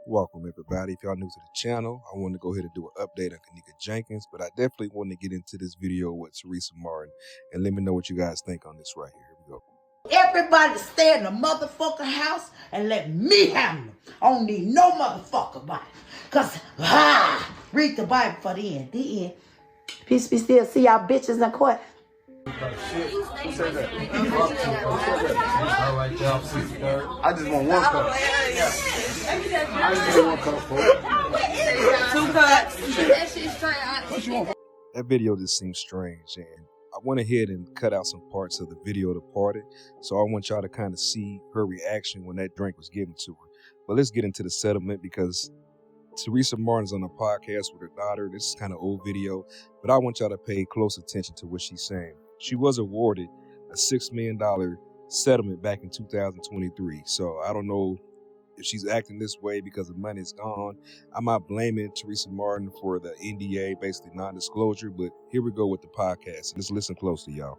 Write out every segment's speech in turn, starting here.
Welcome everybody. If y'all new to the channel, I want to go ahead and do an update on Kenneka Jenkins, but I definitely want to get into this video with Teresa Martin and let me know what you guys think on this right here. Here we go. Everybody stay in the motherfucking house and let me handle them. I don't need no motherfucker body. Cause read the Bible for the end. The end. Peace be still. See y'all bitches in court. Who said that? All right, y'all, 63rd. I just want one cup. I just want one cup for it. 2 cups. That shit's straight. What you want? That video just seems strange, and I went ahead and cut out some parts of the video to part it, so I want y'all to kind of see her reaction when that drink was given to her. But let's get into the settlement because Teresa Martin's on a podcast with her daughter. This is kind of old video, but I want y'all to pay close attention to what she's saying. She was awarded a $6 million settlement back in 2023. So I don't know if she's acting this way because the money is gone. I'm not blaming Teresa Martin for the NDA, basically non-disclosure, but here we go with the podcast. Let's listen closely, y'all.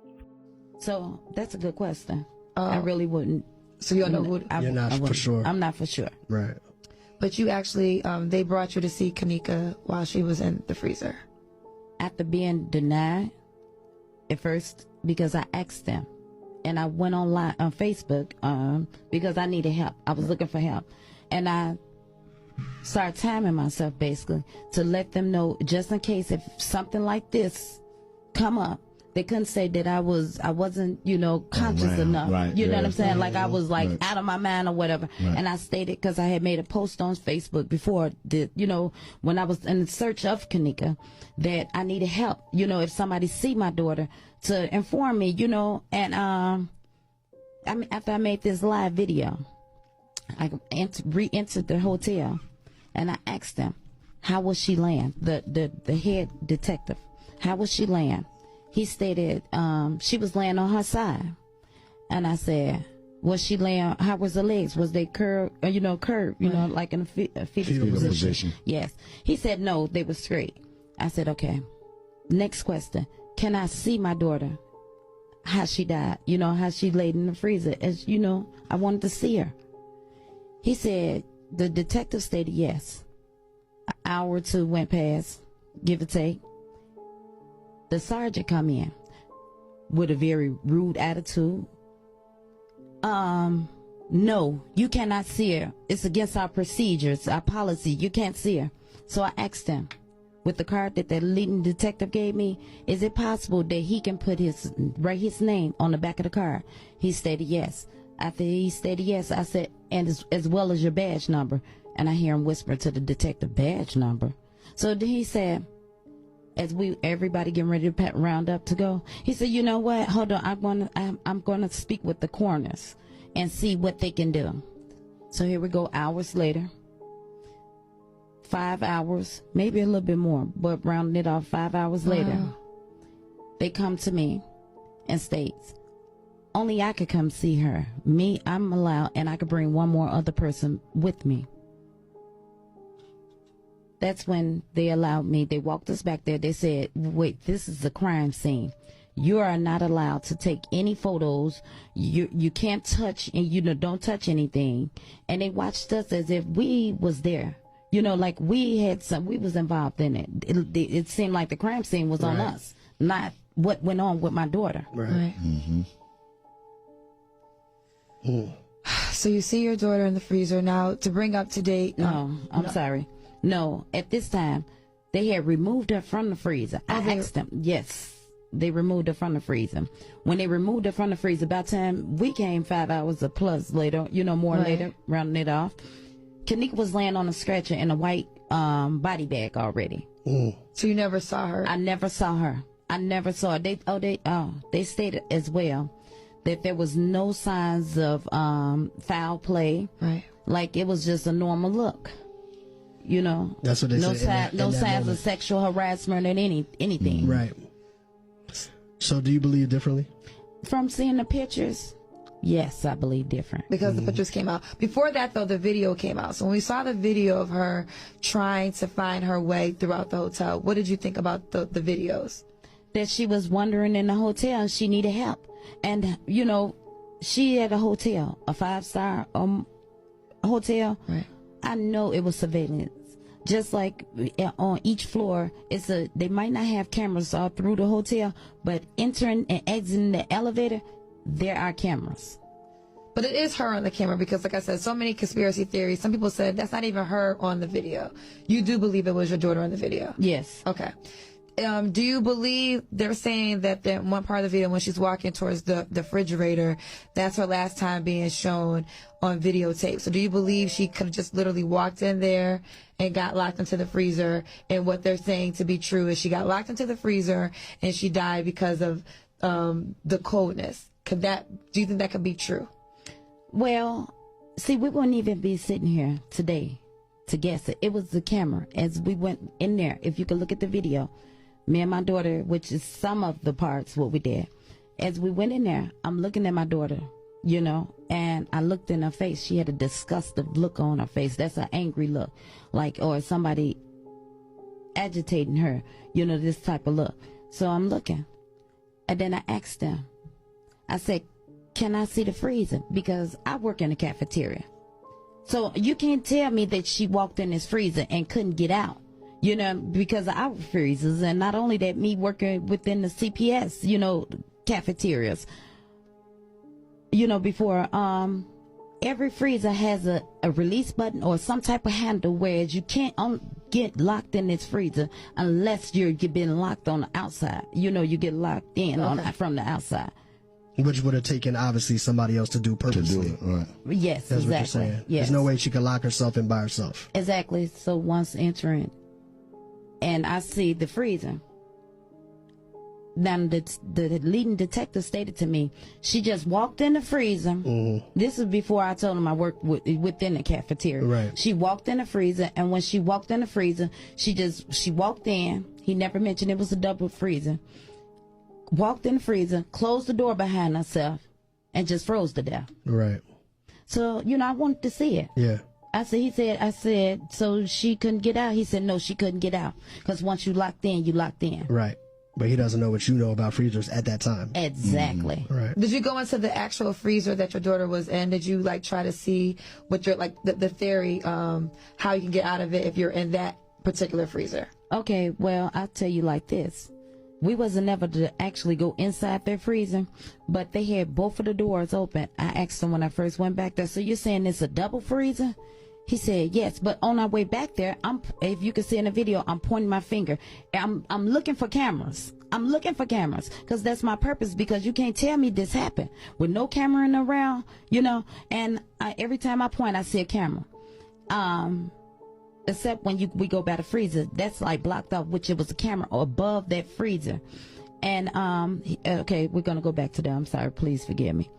So that's a good question. I really wouldn't. So you don't know who? You're not for sure. I'm not for sure. Right. But you actually, they brought you to see Kenneka while she was in the freezer. After being denied at first, because I asked them, and I went online on Facebook because I needed help. I was looking for help, and I started timing myself basically to let them know, just in case if something like this come up, they couldn't say that I wasn't, conscious enough. Right, you know yeah, what I'm saying? Like I was like right. out of my mind or whatever. Right. And I stated, because I had made a post on Facebook before, that, when I was in search of Kenneka, that I needed help. If somebody see my daughter, to inform me, and after I made this live video, I re-entered the hotel, and I asked them, how was she laying? The head detective, how was she laying? He stated she was laying on her side, and I said, was she laying? How was her legs? Was they curved? Curved? Like in a fetal position? Yes. He said no, they were straight. I said okay. Next question: can I see my daughter? How she died? How she laid in the freezer? As I wanted to see her. He said the detective stated yes. An hour or two went past, give or take. The sergeant come in with a very rude attitude. No, you cannot see her. It's against our procedures, our policy. You can't see her. So I asked him, with the card that the leading detective gave me, is it possible that he can write his name on the back of the card? He stated yes. After he stated yes, I said, and as well as your badge number. And I hear him whisper to the detective, badge number. So then he said, as everybody getting ready to round up to go, he said, you know what, hold on, I'm gonna speak with the coroners and see what they can do. So here we go, hours later, 5 hours, maybe a little bit more, but rounding it off, 5 hours later, they come to me and states, only I could come see her. Me, I'm allowed, and I could bring one more other person with me. That's when they allowed me. They walked us back there. They said, wait, this is a crime scene. You are not allowed to take any photos. You can't touch, and don't touch anything. And they watched us as if we was there. Like we was involved in it. It seemed like the crime scene was on us, not what went on with my daughter. Right. So you see your daughter in the freezer. Now, to bring up to date. No, I'm sorry. No, at this time, they had removed her from the freezer. I asked them. Yes, they removed her from the freezer. When they removed her from the freezer, by the time we came 5 hours or plus later, later, rounding it off, Kenneka was laying on a stretcher in a white body bag already. So you never saw her? I never saw her. I never saw her. They stated as well that there was no signs of foul play. Right. Like it was just a normal look. That's what they said. No signs of sexual harassment or anything. Right. So do you believe differently? From seeing the pictures, yes, I believe different. Because the pictures came out. Before that, though, the video came out. So when we saw the video of her trying to find her way throughout the hotel, what did you think about the videos? That she was wandering in the hotel and she needed help. And, she had a hotel, a 5-star hotel. Right. I know it was surveillance. Just like on each floor, they might not have cameras all through the hotel, but entering and exiting the elevator, there are cameras. But it is her on the camera because, like I said, so many conspiracy theories. Some people said that's not even her on the video. You do believe it was your daughter on the video? Yes. Okay. Do you believe they're saying that one part of the video when she's walking towards the refrigerator, that's her last time being shown on videotape? So do you believe she could have just literally walked in there and got locked into the freezer? And what they're saying to be true is she got locked into the freezer and she died because of the coldness. Do you think that could be true? Well, see, we wouldn't even be sitting here today to guess it. It was the camera. As we went in there, if you could look at the video, me and my daughter, which is some of the parts what we did, as we went in there, I'm looking at my daughter, and I looked in her face. She had a disgusted look on her face. That's an angry look, or somebody agitating her, this type of look. So I'm looking, and then I asked them, I said, can I see the freezer? Because I work in the cafeteria. So you can't tell me that she walked in this freezer and couldn't get out, because of our freezers. And not only that, me working within the CPS, cafeterias, before, every freezer has a release button or some type of handle, whereas you can't get locked in this freezer unless you've been locked on the outside. You get locked in from the outside. Which would have taken, obviously, somebody else to do purposely. To do it, right. Yes, that's exactly. what you're saying. Yes. There's no way she could lock herself in by herself. Exactly. So once entering, and I see the freezer. Now, the leading detective stated to me, she just walked in the freezer. Mm-hmm. This is before I told him I worked within the cafeteria. Right. She walked in the freezer, and when she walked in the freezer, she walked in. He never mentioned it was a double freezer. Walked in the freezer, closed the door behind herself, and just froze to death. Right. So, I wanted to see it. Yeah. I said, so she couldn't get out? He said, no, she couldn't get out. Because once you locked in, you locked in. Right. But he doesn't know what you know about freezers at that time. Exactly. Mm-hmm. Right. Did you go into the actual freezer that your daughter was in? Did you try to see what your the theory, how you can get out of it if you're in that particular freezer? Okay, well, I'll tell you like this. We wasn't ever to actually go inside their freezer, but they had both of the doors open. I asked them when I first went back there, so you're saying it's a double freezer? He said, yes, but on our way back there, if you can see in the video, I'm pointing my finger. I'm looking for cameras. I'm looking for cameras because that's my purpose, because you can't tell me this happened with no camera in around, and every time I point, I see a camera. Except when we go by the freezer, that's blocked off, which it was a camera above that freezer. And, okay, we're going to go back to that. I'm sorry. Please forgive me.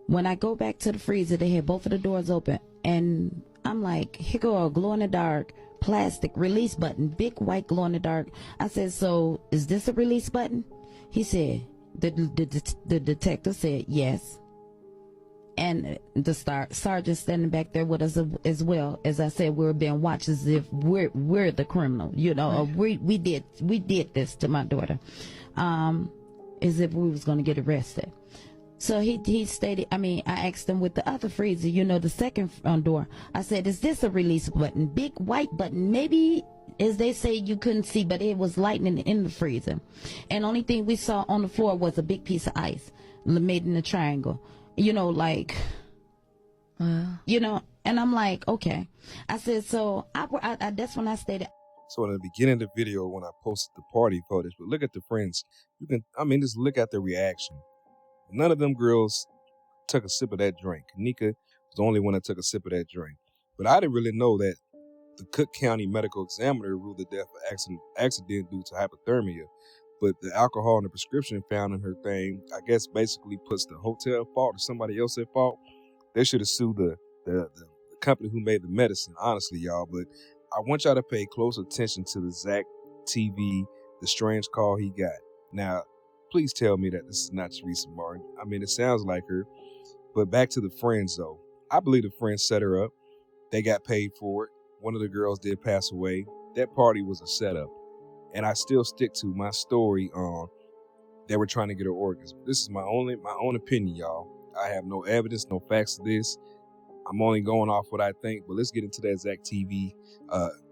When I go back to the freezer, they had both of the doors open. And I'm like, here go a glow-in-the-dark plastic release button, big white glow-in-the-dark. I said, so is this a release button? He said, the detective said, yes. And the sergeant standing back there with us as well. As I said, we're being watched as if we're the criminal, or we did this to my daughter, as if we was going to get arrested. So he stated, I asked him with the other freezer, the second door. I said, is this a release button? Big white button. Maybe, as they say, you couldn't see, but it was lightning in the freezer. And only thing we saw on the floor was a big piece of ice made in a triangle. And I'm like, okay. I said, so I that's when I stated. So in the beginning of the video, when I posted the party footage, but look at the friends. Just look at the reaction. None of them girls took a sip of that drink. Kenneka was the only one that took a sip of that drink. But I didn't really know that the Cook County medical examiner ruled the death of accident due to hypothermia. But the alcohol and the prescription found in her thing, I guess, basically puts the hotel at fault or somebody else at fault. They should have sued the company who made the medicine, honestly, y'all. But I want y'all to pay close attention to the ZackTV, the strange call he got. Now, please tell me that this is not Teresa Martin. It sounds like her. But back to the friends, though. I believe the friends set her up. They got paid for it. One of the girls did pass away. That party was a setup. And I still stick to my story on they were trying to get her organs. This is my own opinion, y'all. I have no evidence, no facts of this. I'm only going off what I think, but let's get into that ZackTV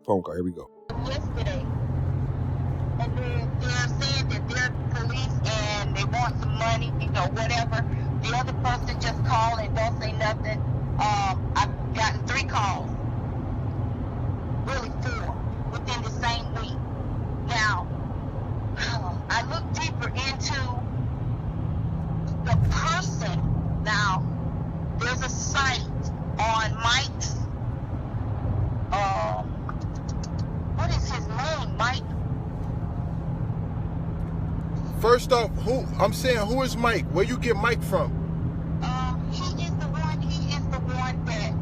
phone call. Here we go. Yesterday, and they're saying that they're police and they want some money, whatever. The other person just called and don't say nothing. I've gotten 3 calls, really 4, within the same week. Now, I look deeper into the person. Now, there's a site on Mike's, what is his name, Mike? First off, who is Mike? Where you get Mike from? He is the one that,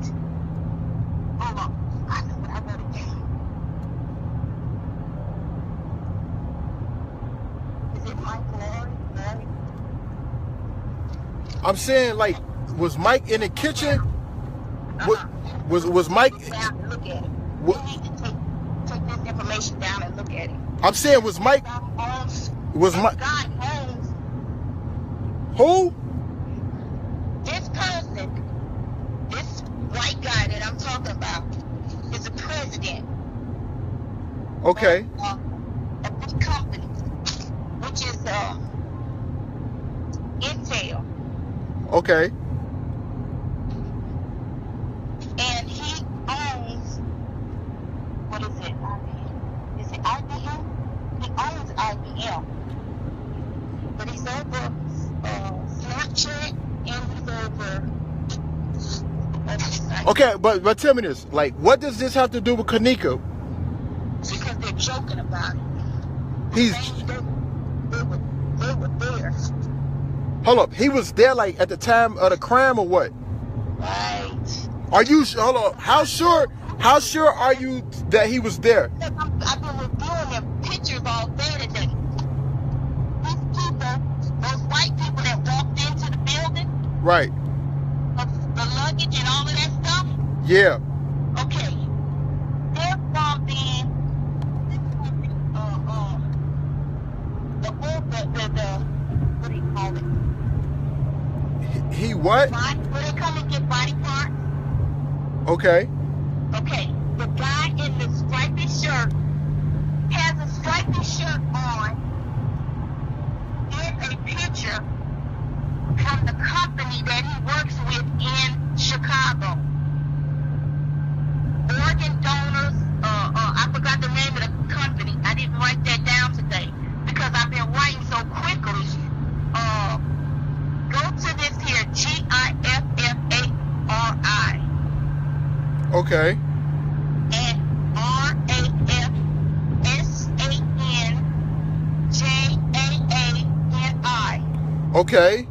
hold on, I know what I wrote it down. Is it Mike Larry? I'm saying, like, was Mike in the kitchen? Was Mike? Down and look at it. What? You need to take this information down and look at it. I'm saying, was Mike? Was Mike? God owns Who? this person, this white guy that I'm talking about, is the president. Okay. A big company, which is Intel, Okay. and he owns, what is it? IBM? Is it IBM? He owns IBM, but he's over Snapchat and he's over. Okay, but tell me this. Like, what does this have to do with Kenneka? Because they're joking about it. He's. They were there. Hold up. He was there, like, at the time of the crime or what? Right. Are you? Hold on. How sure are you that he was there? Look, I've been reviewing their pictures all day today. These people, those white people that walked into the building, Right. the luggage and all of that stuff. Yeah. Okay, they're from the what do you call it? He what? Where they come and get body parts. Okay. Okay, the guy in the stripy shirt has a stripy shirt on. Here's a picture from the company that he works with in Chicago. Organ donors, I forgot the name of the company. I didn't write that down today because I've been writing so quickly. Go to this here, GIFFARI. Okay. And RAFSANJAANI. Okay.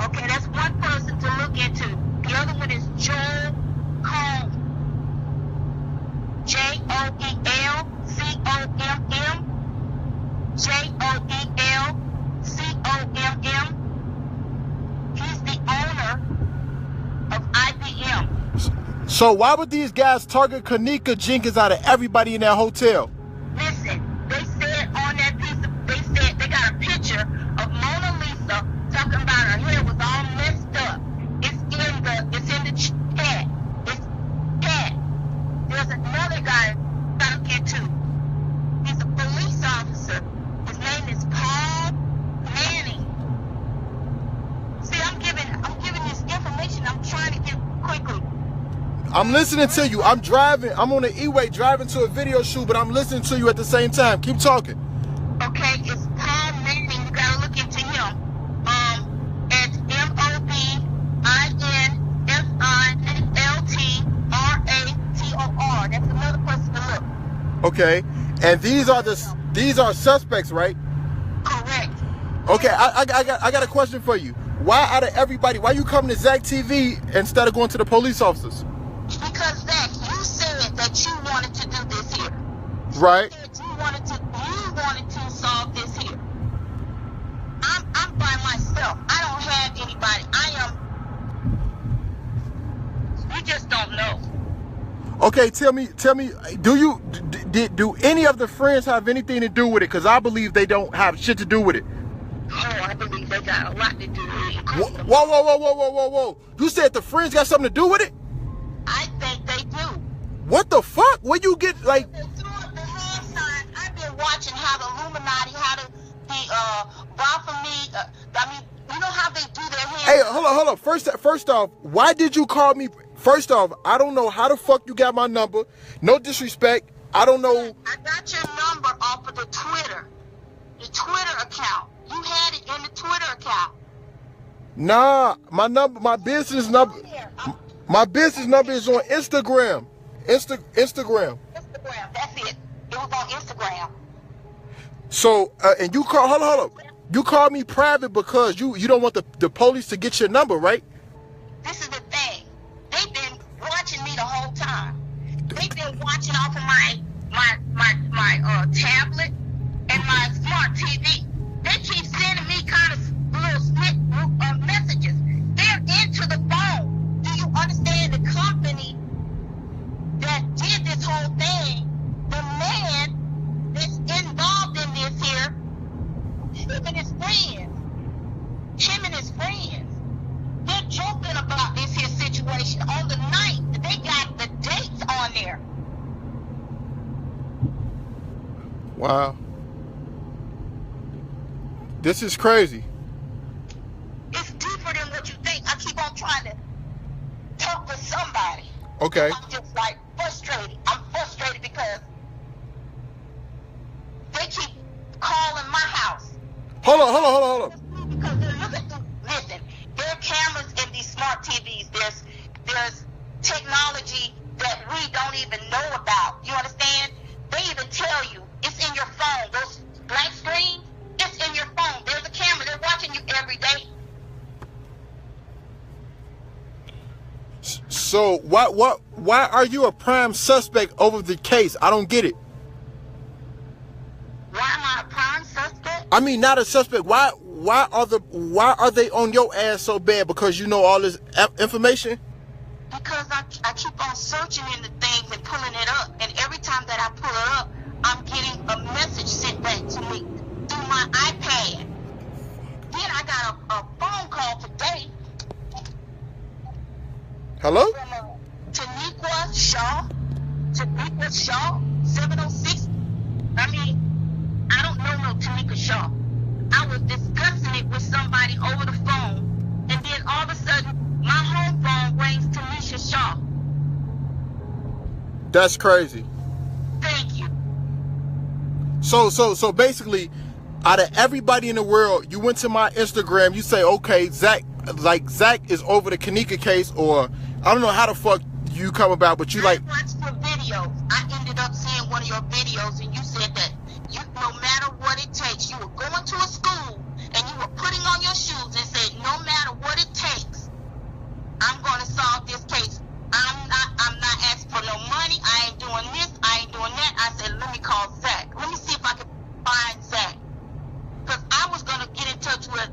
Okay, that's one person to look into. The other one is Joel Combs. JOELCOMM. He's the owner of IBM. So why would these guys target Kenneka Jenkins out of everybody in that hotel? Listen, they said on that they said they got a picture of Mona Lisa talking about her hair was all messed up. It's in the chat. It's chat. There's another guy I look into. He's a police officer. His name is Paul Manning. See, I'm giving this information. I'm trying to give quickly. I'm listening to you. I'm driving. I'm on the E-way driving to a video shoot, but I'm listening to you at the same time. Keep talking. Okay, it's Paul Manning. You gotta look into him. It's MOBINFILTRATOR. That's another person to look. Okay. And these are suspects, right? Correct. Okay. I got a question for you. Why out of everybody? Why you coming to ZackTV instead of going to the police officers? Because Zach, you said that you wanted to do this here. Right. You said you wanted to solve this here. I'm by myself. I don't have anybody. You just don't know. Okay, tell me, do any of the friends have anything to do with it? Because I believe they don't have shit to do with it. Oh, I believe they got a lot to do with it. Whoa. You said the friends got something to do with it? What the fuck? Where you get like? Through the hand sign, I've been watching how the Illuminati, how the Baphomet. I mean, you know how they do their hands. Hey, hold on. First off, why did you call me? First off, I don't know how the fuck you got my number. No disrespect. I don't know. I got your number off of the Twitter account. You had it in the Twitter account. Nah, my business number is on Instagram. Instagram. That's it. It was on Instagram. So, and you call, hold on. You called me private because you don't want the police to get your number, right? This is the thing. They've been watching me the whole time. They've been watching off of my tablet and my smart TV. They keep sending me kind of little messages. They're into the phone. Do you understand the company that did this whole thing? The man that's involved in this here, him and his friends, they're joking about this here situation. On the night, they got the dates on there. Wow. This is crazy. It's deeper than what you think. I keep on trying to talk to somebody. Okay. I'm just like frustrated. I'm frustrated because they keep calling my house. Hold on. Because they're looking through, listen, there are cameras in these smart TVs. There's technology that we don't even know about. You understand? They even tell you it's in your phone. Those black screens, it's in your phone. There's a camera. They're watching you every day. So why are you a prime suspect over the case? I don't get it. Why am I a prime suspect? I mean, not a suspect. Why are they on your ass so bad? Because you know all this information? Because I keep on searching in the things and pulling it up, and every time that I pull it up, I'm getting a message sent back to me through my iPad. Then I got a phone call today. Hello? From Kenneka Shaw, 706. I mean, I don't know no Kenneka Shaw. I was discussing it with somebody over the phone, and then all of a sudden, my home phone rings Tanisha Shaw. That's crazy. Thank you. So basically, out of everybody in the world, you went to my Instagram, you say, okay, Zach is over the Kenneka case, or I don't know how the fuck you come about, but you like. I watched your videos. I ended up seeing one of your videos, and you said that no matter what it takes, you were going to a school and you were putting on your shoes and said, no matter what it takes, I'm going to solve this case. I'm not asking for no money. I ain't doing this. I ain't doing that. I said, let me call Zach. Let me see if I can find Zach. Because I was going to get in touch with,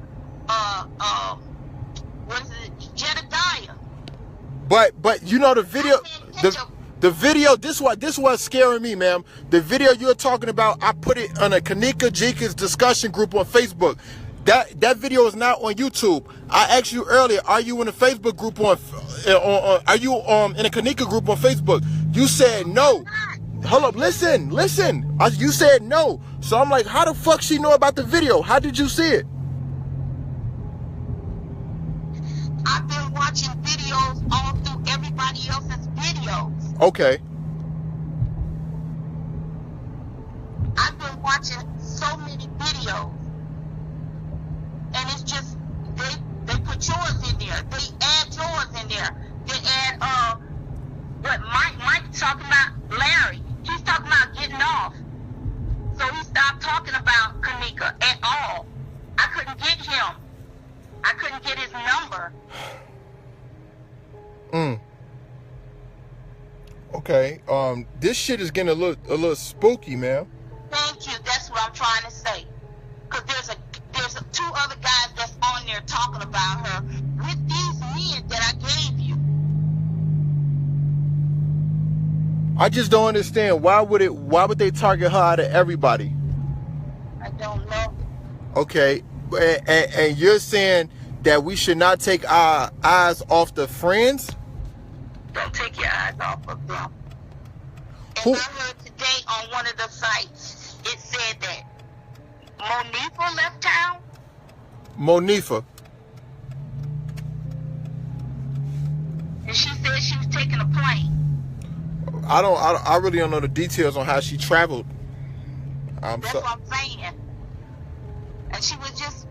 what is it, Jedediah. But you know the video, the video, this was scaring me, ma'am. The video you're talking about, I put it on a Kenneka Jenkins discussion group on Facebook. That video is not on YouTube. I asked you earlier, are you in a Facebook group are you in a Kenneka group on Facebook? You said no. Hold up, listen. You said no. So I'm like, how the fuck she know about the video? How did you see it? I've been watching videos all through everybody else's videos. Okay. I've been watching so many videos. And it's just, they put yours in there. They add yours in there. They add, what Mike's talking about, Larry. He's talking about getting off. So he stopped talking about Kenneka at all. I couldn't get him. I couldn't get his number. Okay. This shit is getting a little spooky, man. Thank you. That's what I'm trying to say. Cause there's two other guys that's on there talking about her with these men that I gave you. I just don't understand why would they target her out of everybody? I don't know. Okay. And you're saying that we should not take our eyes off the friends? Don't take your eyes off of them. Who? I heard today on one of the sites, it said that Monifa left town. Monifa. And she said she was taking a plane. I really don't know the details on how she traveled. That's what I'm saying. And she was just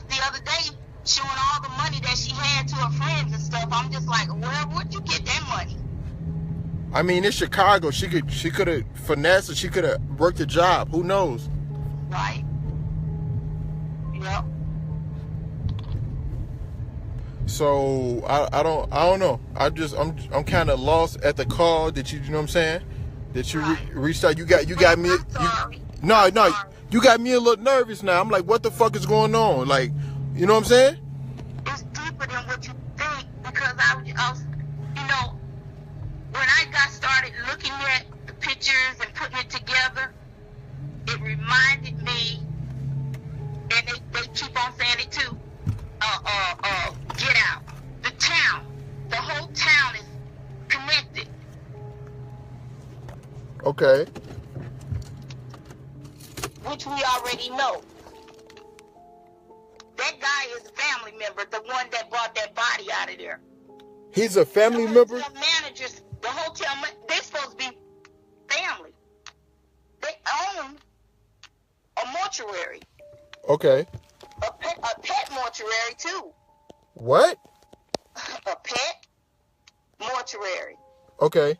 the other day showing all the money that she had to her friends and stuff. I'm just like, well, where'd you get that money? I mean, it's Chicago. She could have finessed it. She could have worked a job. Who knows? Right. Yep. So I don't know. I'm kind of lost at the call that you know what I'm saying, that you reached out. You got me. No, you got me a little nervous now. I'm like, what the fuck is going on? Like, you know what I'm saying? It's deeper than what you think, because I was, you know, when I got started looking at the pictures and putting it together, it reminded me, and they keep on saying it too. Get Out. The town, the whole town is connected. Okay. Which we already know. That guy is a family member, the one that brought that body out of there. He's a family member? The managers, the hotel, they're supposed to be family. They own a mortuary. Okay. A pet mortuary, too. What? A pet mortuary. Okay.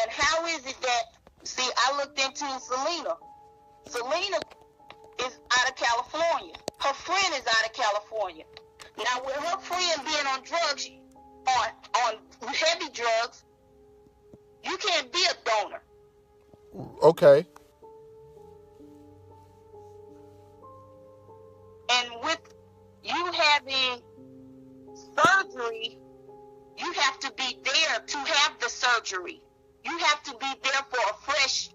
And how is it that, see, I looked into Selena. Selena is out of California. Her friend is out of California. Now, with her friend being on drugs, on heavy drugs, you can't be a donor. Okay. And with you having surgery, you have to be there to have the surgery. You have to be there for a fresh.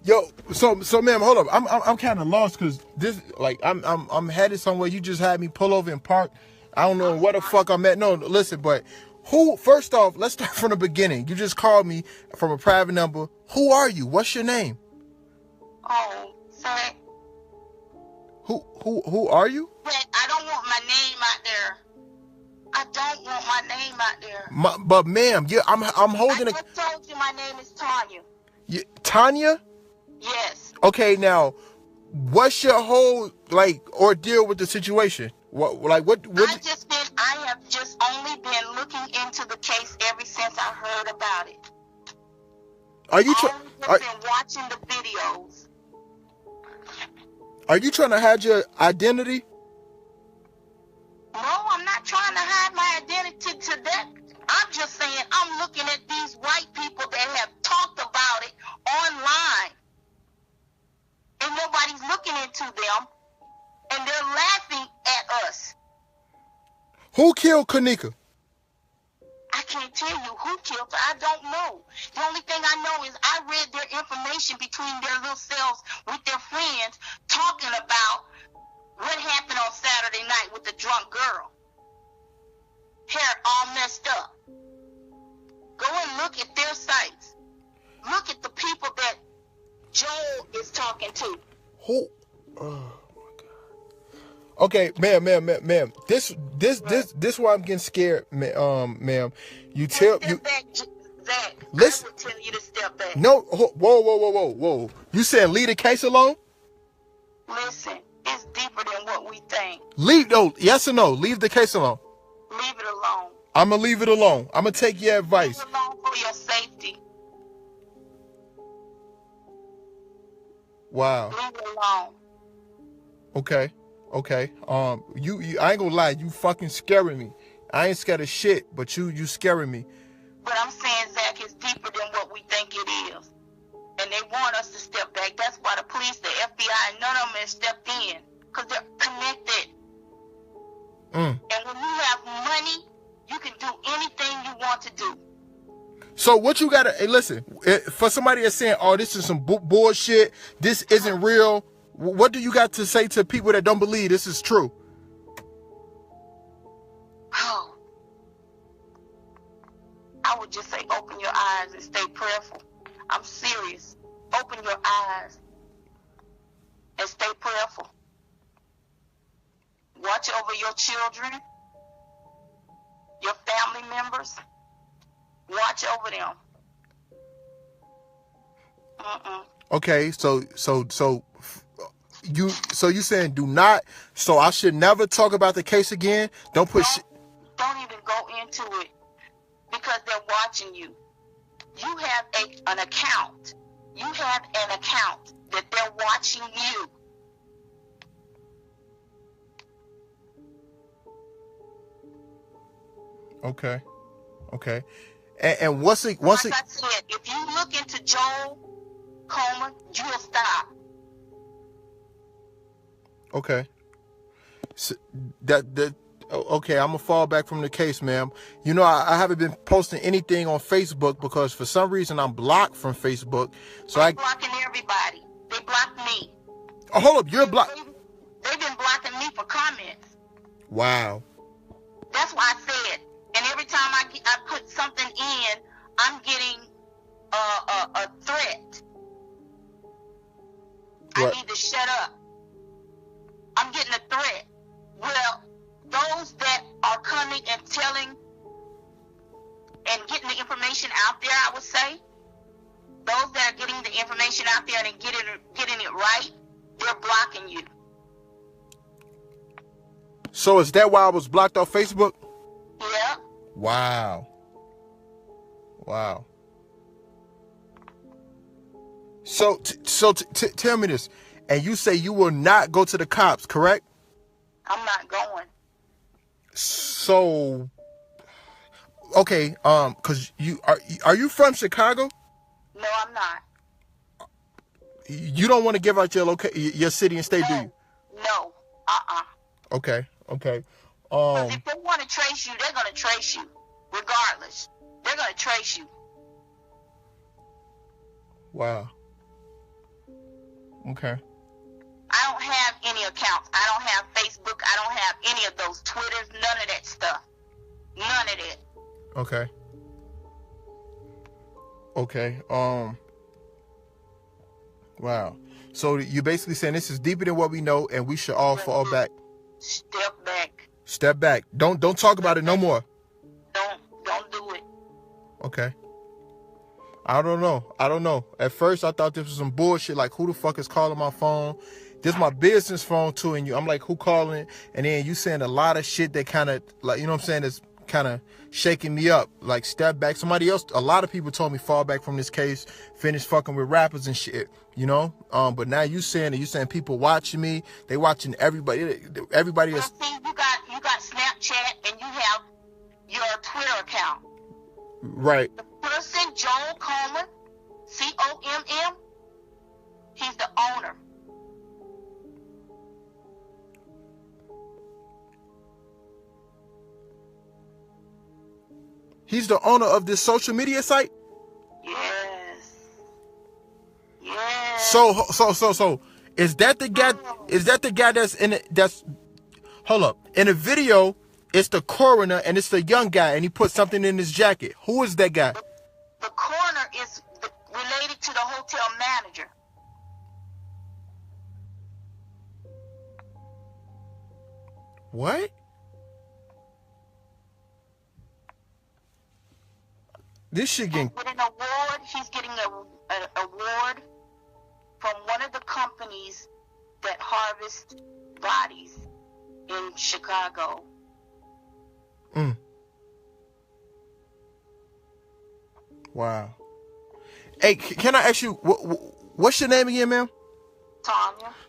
Yo, so ma'am, hold up. I'm kind of lost because this, like, I'm headed somewhere. You just had me pull over and park. I don't know where the fuck I'm at. No, listen, but who? First off, let's start from the beginning. You just called me from a private number. Who are you? What's your name? Oh, Zach. Who are you? I don't want my name out there. I don't want my name out there. But ma'am, I'm holding. I just told you my name is Tanya. Tanya? Yes. Okay, now, what's your whole ordeal with the situation? What? I have just only been looking into the case ever since I heard about it. Are you been watching the videos. Are you trying to hide your identity? No, I'm not trying to hide my identity to that. I'm just saying I'm looking at these white people that have talked about it online. And nobody's looking into them. And they're laughing at us. Who killed Kenneka? I can't tell you who killed her. I don't know. The only thing I know is I read their information between their little selves with their friends talking about what happened on Saturday night with the drunk girl. Hair all messed up. Go and look at their sites. Look at the people that Joel is talking to. Who? Oh my God. Okay, ma'am. This why I'm getting scared, ma'am. You tell you. Back, Zach. Listen. I would tell you to step back. No. Whoa. You said leave the case alone? Listen, it's deeper than what we think. Yes or no? Leave the case alone. Leave it alone. I'm gonna leave it alone. I'm gonna take your advice. Leave it alone for your safety. Wow. Leave it alone. Okay. You I ain't gonna lie, you fucking scaring me. I ain't scared of shit, but you scaring me. But I'm saying, Zach, it's deeper than what we think it is. And they want us to step back. That's why the police, the FBI, none of them have stepped in. Because they're connected. And when you have money, you can do anything you want to do. So what you gotta, hey, listen, for somebody that's saying, oh, this is some bullshit, this isn't real, what do you got to say to people that don't believe this is true? Oh. I would just say open your eyes and stay prayerful. I'm serious. Open your eyes and stay prayerful. Watch over your children, your family members. Watch over them. Okay, so you saying do not. So I should never talk about the case again. Don't put. Don't even go into it because they're watching you. You have an account. You have an account that they're watching you. Okay. And once Like I said, if you look into Joel Comer, you'll stop. Okay. So okay, I'm gonna fall back from the case, ma'am. You know, I haven't been posting anything on Facebook because for some reason I'm blocked from Facebook. So They're blocking everybody. They blocked me. Oh, hold up, you're blocked. They've been blocking me for comments. Wow. That's why I said. And every time I put something in, I'm getting a threat. What? I need to shut up. I'm getting a threat. Well, those that are coming and telling and getting the information out there, I would say, those that are getting the information out there and getting it right, they're blocking you. So is that why I was blocked off Facebook? Yeah. Wow. So tell me this, and you say you will not go to the cops, correct? I'm not going. So, okay, cause are you from Chicago? No, I'm not. You don't want to give out your city and state, do you? No. Okay. If they want to trace you, they're going to trace you. Regardless. They're going to trace you. Wow. Okay. I don't have any accounts. I don't have Facebook. I don't have any of those Twitters. None of that stuff. None of that. Okay. Wow. So you're basically saying this is deeper than what we know, and we should all fall back. Step back. Don't talk about it no more. Don't do it. Okay. I don't know. At first I thought this was some bullshit, like who the fuck is calling my phone? This is my business phone too, and I'm like, who calling? And then you saying a lot of shit that kind of, like, you know what I'm saying, is kind of shaking me up. Like, step back. Somebody else, a lot of people told me fall back from this case, finish fucking with rappers and shit, you know? But now you saying people watching me, they watching everybody is. Well, see, you got Snapchat and you have your Twitter account. Right. The person, Joel Comer, COMM, he's the owner. He's the owner of this social media site? Yes. So is that the guy that's in it, hold up. In the video, it's the coroner and it's the young guy and he put something in his jacket. Who is that guy? The coroner is related to the hotel manager. What? This shit getting... With an award, he's getting an award from one of the companies that harvest bodies in Chicago. Wow. Hey, can I ask you, what's your name again, ma'am?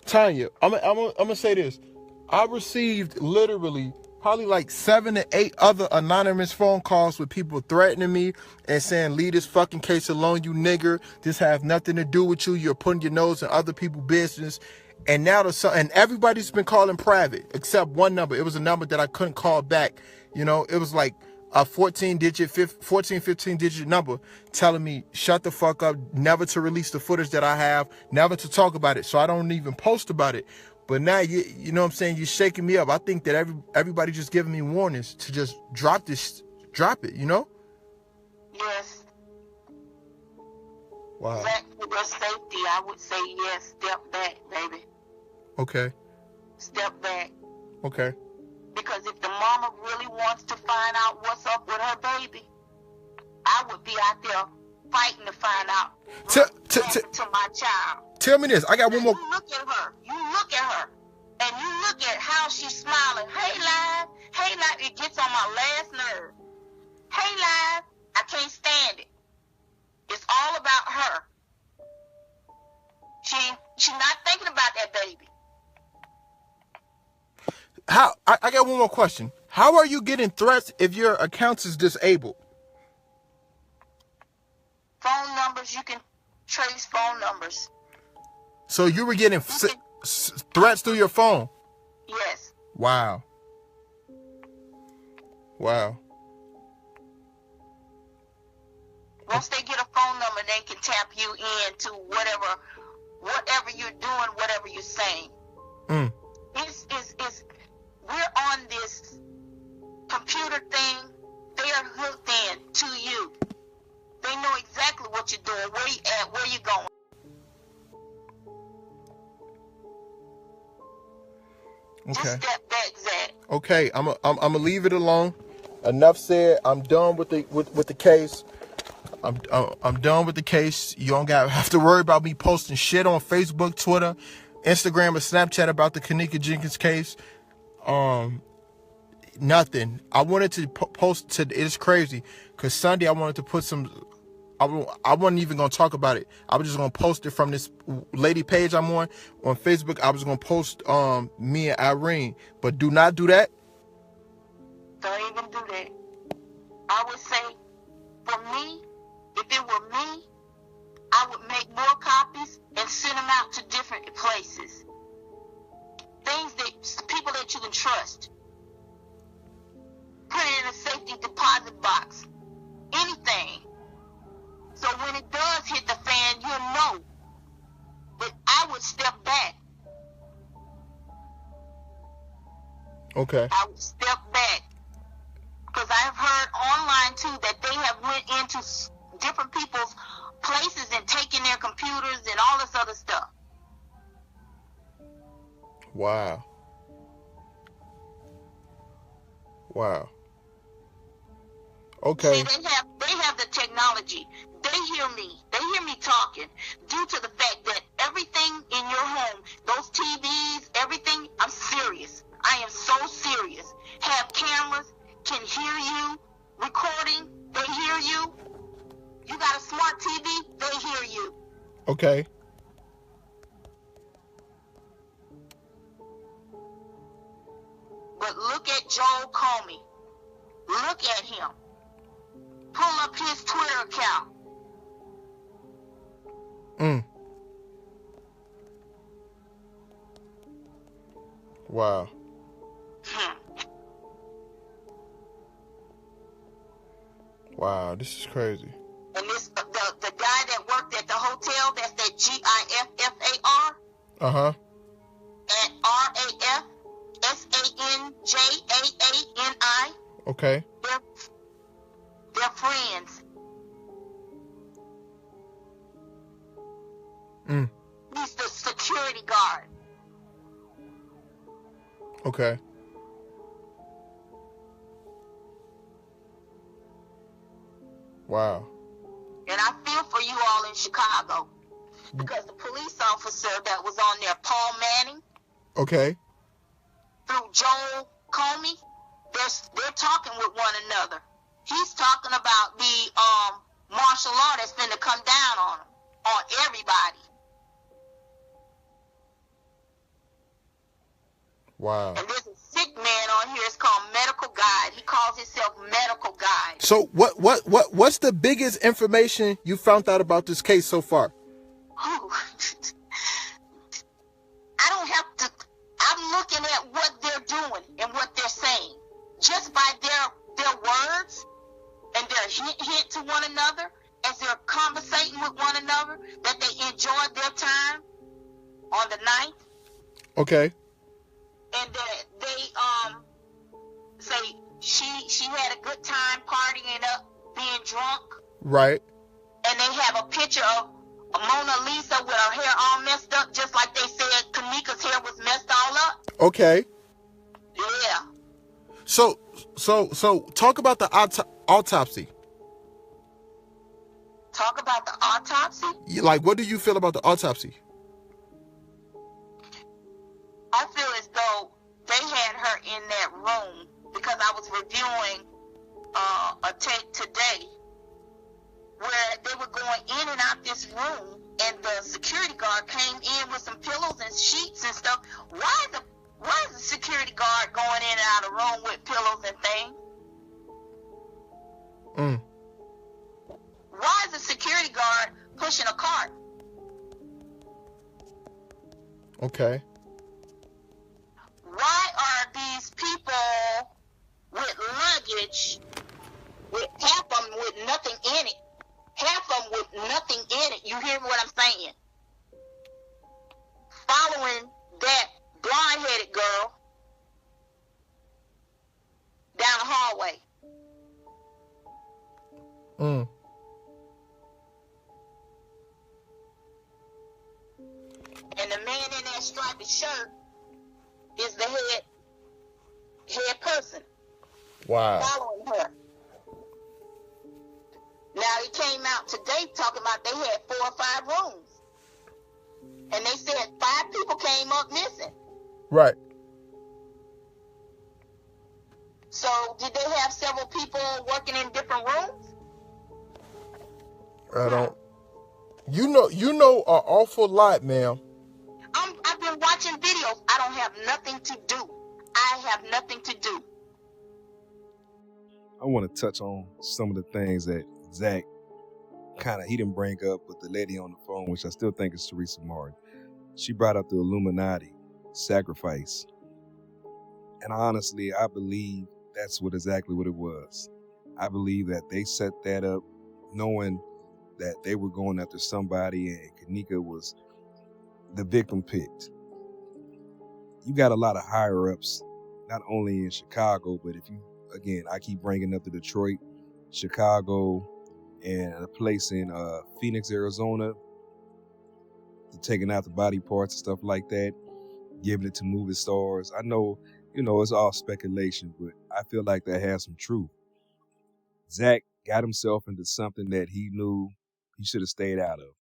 Tanya. I'm gonna say this. I received literally probably like 7 to 8 other anonymous phone calls with people threatening me and saying, leave this fucking case alone, you nigger. This have nothing to do with you. You're putting your nose in other people's business. And now and everybody's been calling private except one number. It was a number that I couldn't call back. You know, it was like a 15 digit number telling me, shut the fuck up, never to release the footage that I have, never to talk about it. So I don't even post about it. But now, you know what I'm saying, you're shaking me up. I think that everybody just giving me warnings to just drop it, you know? Yes. Wow. Zach, for their safety, I would say yes. Step back, baby. Okay. Step back. Okay. Because if the mama really wants to find out what's up with her baby, I would be out there fighting to find out what happened to my child. Tell me this. I got one more. You look at her. You look at her. And you look at how she's smiling. Hey, Live. Hey, Live. It gets on my last nerve. Hey, Live. I can't stand it. It's all about her. She's not thinking about that baby. How? I got one more question. How are you getting threats if your account is disabled? Phone numbers. You can trace phone numbers. So you were getting threats through your phone? Yes. Wow. Wow. Once they get a phone number, they can tap you into whatever you're doing, whatever you're saying. We're on this computer thing. They are hooked in to you. They know exactly what you're doing, where you at, where you going. Okay. Just step back, Zach. Okay, I'm gonna leave it alone. Enough said. I'm done with the case. I'm done with the case. You don't have to worry about me posting shit on Facebook, Twitter, Instagram, or Snapchat about the Kenneka Jenkins case. Nothing. I wanted to post to. It's crazy because Sunday I wanted to put some. I wasn't even gonna talk about it. I was just gonna post it from this lady page I'm on Facebook. I was gonna post me and Irene, but do not do that. Don't even do that. I would say, for me, if it were me, I would make more copies and send them out to different places. Things that people that you can trust. Put it in a safety deposit box. Anything. So when it does hit the fan, you'll know. But I would step back. Okay. I would step back. Because I have heard online too that they have went into different people's places and taken their computers and all this other stuff. Wow. Wow. Okay. See, they have the technology. They hear me. They hear me talking due to the fact that everything in your home, those TVs, everything, I'm serious. I am so serious. Have cameras, can hear you, recording, they hear you. You got a smart TV, they hear you. Okay. But look at Joel Comey. Look at him. Pull up his Twitter account. Wow. Wow, this is crazy. And this the guy that worked at the hotel, that's that GIFFAR. Uh-huh. And RAFSANJAANI. Okay. They're friends. He's the security guard. Okay. Wow. And I feel for you all in Chicago. Because the police officer that was on there, Paul Manning. Okay. Through Joel Comey, they're talking with one another. He's talking about the martial law that's finna come down on him, on everybody. Wow. And there's a sick man on here. It's called Medical Guide. He calls himself Medical Guide. So what's the biggest information you found out about this case so far? I don't have to. I'm looking at what they're doing and what they're saying. Just by their words and their hint to one another as they're conversating with one another, that they enjoyed their time on the 9th. Okay. And that they say she had a good time partying up, being drunk, Right. And they have a picture of Mona Lisa with her hair all messed up, just like they said Kenneka's hair was messed all up. Okay. Yeah. So talk about the autopsy. Talk about the autopsy. Like, what do you feel about the autopsy? I feel as though they had her in that room because I was reviewing a tape today where they were going in and out this room, and the security guard came in with some pillows and sheets and stuff. Why is the security guard going in and out of the room with pillows and things? Why is the security guard pushing a cart? Okay. Why are these people with luggage, with half of them with nothing in it? Half of them with nothing in it. You hear what I'm saying? Following that blonde-headed girl down the hallway. And the man in that striped shirt is the head person. Wow. Following her. Now, he came out today talking about they had 4 or 5 rooms. And they said 5 people came up missing. Right. So, did they have several people working in different rooms? I don't. You know an awful lot, ma'am. I've been watching videos. I don't have nothing to do. I have nothing to do. I want to touch on some of the things that Zach he didn't bring up with the lady on the phone, which I still think is Teresa Martin. She brought up the Illuminati sacrifice. And honestly, I believe that's exactly what it was. I believe that they set that up knowing that they were going after somebody, and Kenneka was the victim picked. You got a lot of higher ups, not only in Chicago, but I keep bringing up the Detroit, Chicago, and a place in Phoenix, Arizona, taking out the body parts and stuff like that, giving it to movie stars. I know, it's all speculation, but I feel like that has some truth. Zach got himself into something that he knew he should have stayed out of.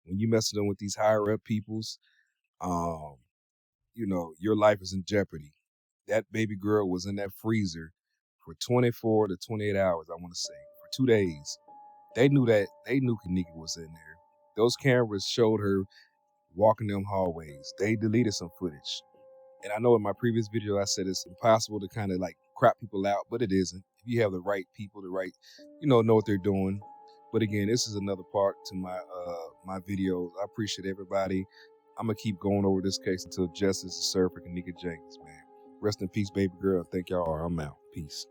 When you mess with these higher up peoples, your life is in jeopardy. That baby girl was in that freezer for 24 to 28 hours, I want to say, for 2 days. They knew Kenneka was in there. Those cameras showed her walking them hallways. They deleted some footage. And I know in my previous video I said it's impossible to kind of like crap people out, but it isn't. If you have the right people, know what they're doing. But again, this is another part to my videos. I appreciate everybody. I'm going to keep going over this case until justice is served for Kenneka Jenkins, man. Rest in peace, baby girl. Thank y'all. I'm out. Peace.